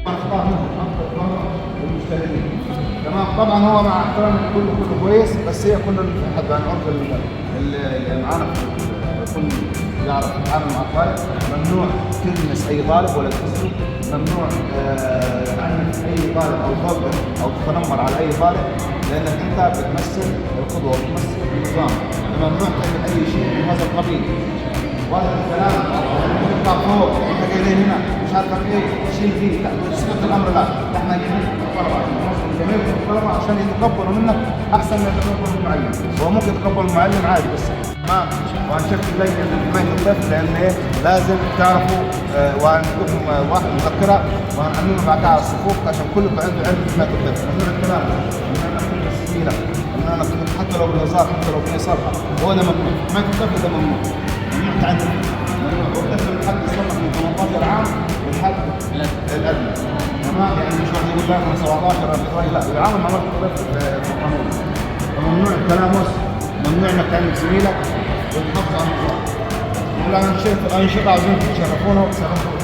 اخطاء منهم اخطاء المجتهدين. تمام. طبعا هو مع احترامي كله كويس، بس هي كل حد عن عرف اللي معانا يكون يعرف يتعامل مع الطالب. ممنوع تلمس اي طالب ولا تكسره، ممنوع عنك اي طالب او تضرب او تتنمر على اي طالب، لانك انت بتمثل القدوه وبتمثل النظام. ممنوع تعمل اي شيء من هذا القبيل. وهذا الكلام تطلع فوق انت جاي هنا مش عارف ايه شيل فيه، لا تثبت الامر. لا احنا جايين الطلبه جميع الطلبه عشان يتقبلوا منك احسن من يتقبلوا المعلم. هو ممكن يتقبل المعلم عادي بس تمام. وهنشكل لجنه حمايه الطفل، لان ايه لازم تعرفوا وهنكون واحد مذكره وهنعمله بعد على الصفوف عشان كلكم عنده علم بحمايه الطفل. ممنوع الكلام، ممنوع نكتب تسجيله، ممنوع نكتب حتى لو بالهزار، حتى لو في صرخه، هو ده ممنوع. حمايه الطفل ده ممنوع. ممنوع تعدل، ممنوع والطفل لحد يصلح من 18 عام لحد الادنى. تمام. يعني مش واحد يقول لك من 17 فبراير، لا يتعامل مع الطفل بالقانون. فممنوع التلامس، ممنوع انك تعمل زميلك، وتحافظ على النظام. والله انشطه عاوزين تشرفونا وتسرفونا.